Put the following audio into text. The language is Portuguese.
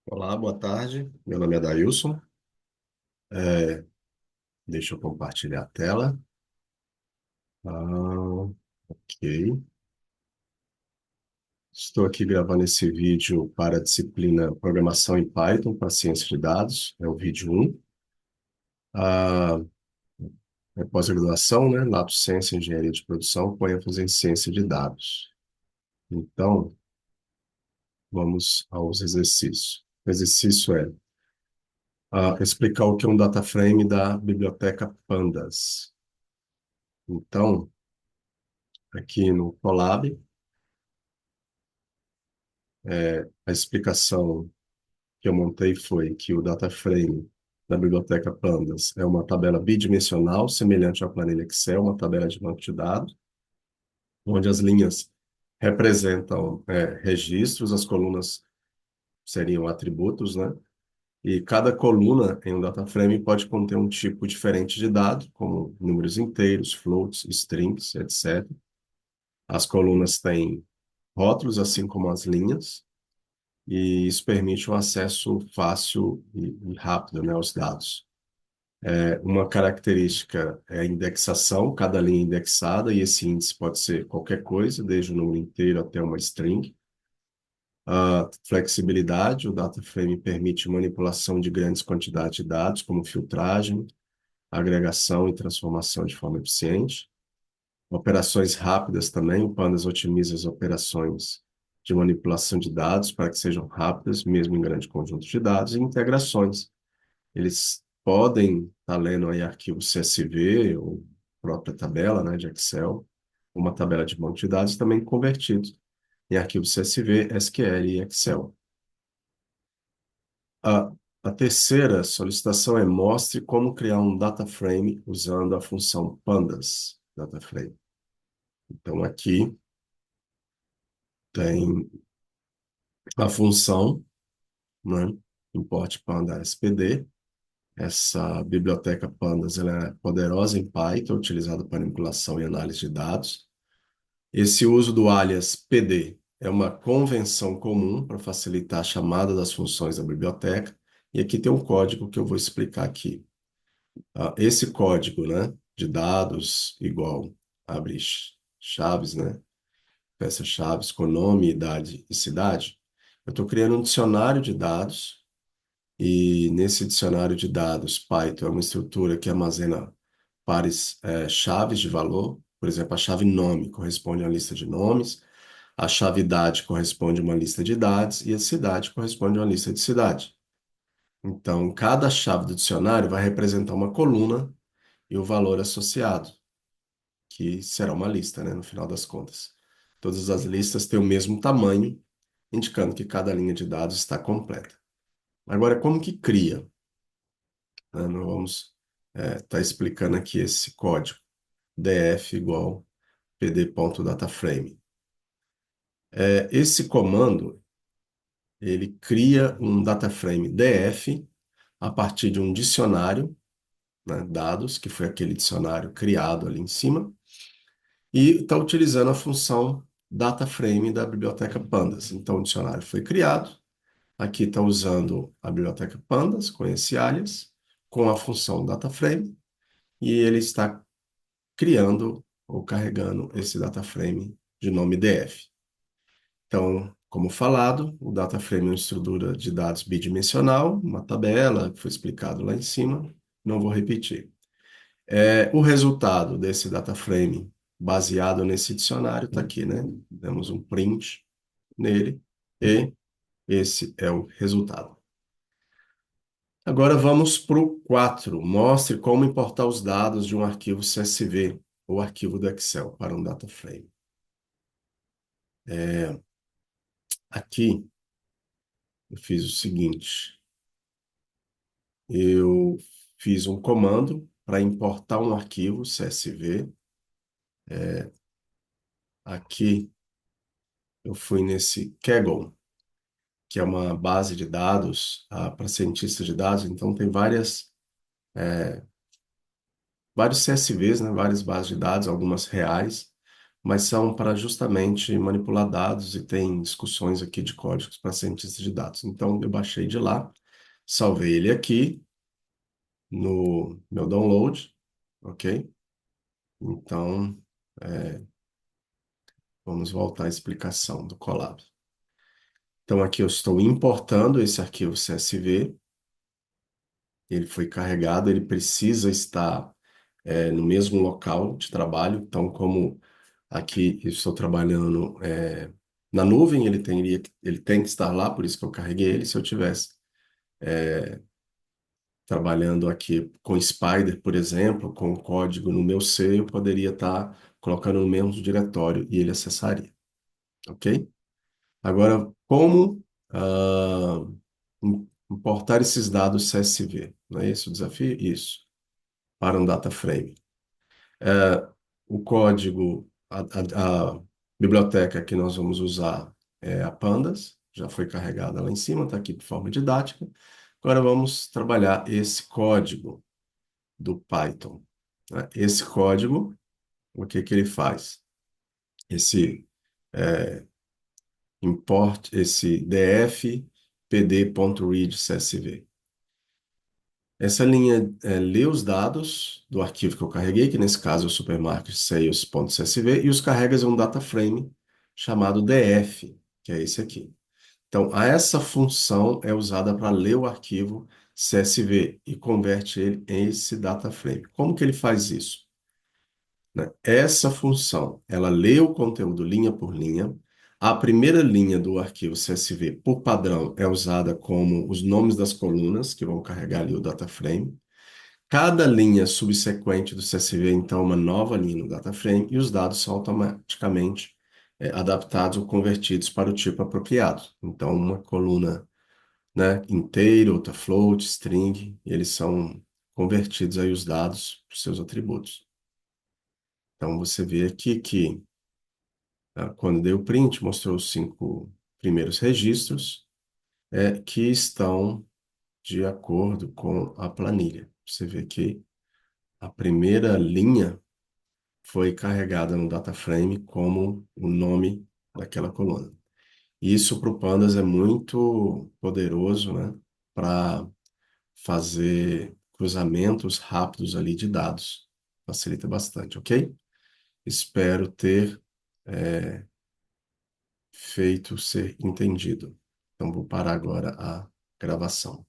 Olá, boa tarde. Meu nome é Dailson. É, Deixa eu compartilhar a tela. Ok. Estou aqui gravando esse vídeo para a disciplina Programação em Python para Ciência de Dados. É o vídeo 1. Ah, É pós-graduação, né? Lato Ciência Engenharia de Produção, com ênfase em Ciência de Dados. Então, vamos aos exercícios. O exercício é explicar o que é um data frame da biblioteca Pandas. Então, aqui no Colab, a explicação que eu montei foi que o data frame da biblioteca Pandas é uma tabela bidimensional, semelhante à planilha Excel, uma tabela de banco de dados, onde as linhas representam registros, as colunas seriam atributos, né? E cada coluna em um data frame pode conter um tipo diferente de dado, como números inteiros, floats, strings, etc. As colunas têm rótulos, assim como as linhas, e isso permite um acesso fácil e rápido, né, aos dados. Uma característica é a indexação, cada linha é indexada, e esse índice pode ser qualquer coisa, desde o número inteiro até uma string. A flexibilidade, o data frame permite manipulação de grandes quantidades de dados, como filtragem, agregação e transformação de forma eficiente. Operações rápidas também, o Pandas otimiza as operações de manipulação de dados para que sejam rápidas, mesmo em grande conjunto de dados, e integrações. Eles podem estar lendo aí arquivo CSV ou própria tabela, né, de Excel, uma tabela de banco de dados também convertido em arquivo CSV, SQL e Excel. A, a terceira solicitação é mostre como criar um data frame usando a função pandas data frame. Então aqui tem a função, né, import panda spd. Essa biblioteca pandas ela é poderosa em Python, utilizada para manipulação e análise de dados. Esse uso do alias PD é uma convenção comum para facilitar a chamada das funções da biblioteca. E aqui tem um código que eu vou explicar aqui. Esse código, né, de dados igual abre chaves, né, peça chaves com nome, idade e cidade. Eu estou criando um dicionário de dados e nesse dicionário de dados Python é uma estrutura que armazena pares, chaves de valor. Por exemplo, a chave nome corresponde a uma lista de nomes, a chave idade corresponde a uma lista de idades e a cidade corresponde a uma lista de cidade. Então, cada chave do dicionário vai representar uma coluna e o valor associado, que será uma lista, né, no final das contas. Todas as listas têm o mesmo tamanho, indicando que cada linha de dados está completa. Agora, como que cria? Nós vamos estar explicando aqui esse código, df igual pd.dataframe. Esse comando, ele cria um dataframe df a partir de um dicionário, né, dados, que foi aquele dicionário criado ali em cima, e está utilizando a função DataFrame da biblioteca Pandas. Então, o dicionário foi criado. Aqui está usando a biblioteca Pandas com esse alias, com a função DataFrame, e ele está criando ou carregando esse DataFrame de nome DF. Então, como falado, o DataFrame é uma estrutura de dados bidimensional, uma tabela, que foi explicado lá em cima, não vou repetir. O resultado desse data frame, baseado nesse dicionário, está aqui, né? Demos um print nele e esse é o resultado. Agora vamos para o 4. Mostre como importar os dados de um arquivo CSV ou arquivo do Excel para um data frame. Aqui eu fiz o seguinte: eu fiz um comando para importar um arquivo CSV. Aqui eu fui nesse Kaggle, que é uma base de dados para cientistas de dados. Então, tem vários CSVs, né, várias bases de dados, algumas reais, mas são para justamente manipular dados e tem discussões aqui de códigos para cientistas de dados. Então, eu baixei de lá, salvei ele aqui no meu download, ok? Então, vamos voltar à explicação do Colab. Então, aqui eu estou importando esse arquivo CSV, ele foi carregado, ele precisa estar no mesmo local de trabalho. Então, como aqui eu estou trabalhando na nuvem, ele tem que estar lá, por isso que eu carreguei ele. Se eu tivesse trabalhando aqui com Spider, por exemplo, com o código no meu C, eu poderia estar colocando no mesmo diretório e ele acessaria, ok? Agora, como importar esses dados CSV? Não é esse o desafio? Isso, para um data frame. É, o código, a biblioteca que nós vamos usar é a Pandas, já foi carregada lá em cima, está aqui de forma didática. Agora vamos trabalhar esse código do Python, né? Esse código, o que que ele faz? Esse esse df pd.read csv. Essa linha lê os dados do arquivo que eu carreguei, que nesse caso é o supermarket sales.csv, e os carrega em um data frame chamado df, que é esse aqui. Então, essa função é usada para ler o arquivo CSV e converte ele em esse data frame. Como que ele faz isso? Né? Essa função, ela lê o conteúdo linha por linha. A primeira linha do arquivo CSV, por padrão, é usada como os nomes das colunas que vão carregar ali o data frame. Cada linha subsequente do CSV, então, é uma nova linha no data frame e os dados são automaticamente adaptados ou convertidos para o tipo apropriado. Então, uma coluna, né, inteira, outra float, string, eles são convertidos aí os dados para os seus atributos. Então, você vê aqui que, quando dei o print, mostrou os 5 primeiros registros que estão de acordo com a planilha. Você vê que a primeira linha foi carregada no data frame como o nome daquela coluna. Isso para o Pandas é muito poderoso, né? Para fazer cruzamentos rápidos ali de dados. Facilita bastante, ok? Espero ter feito ser entendido. Então, vou parar agora a gravação.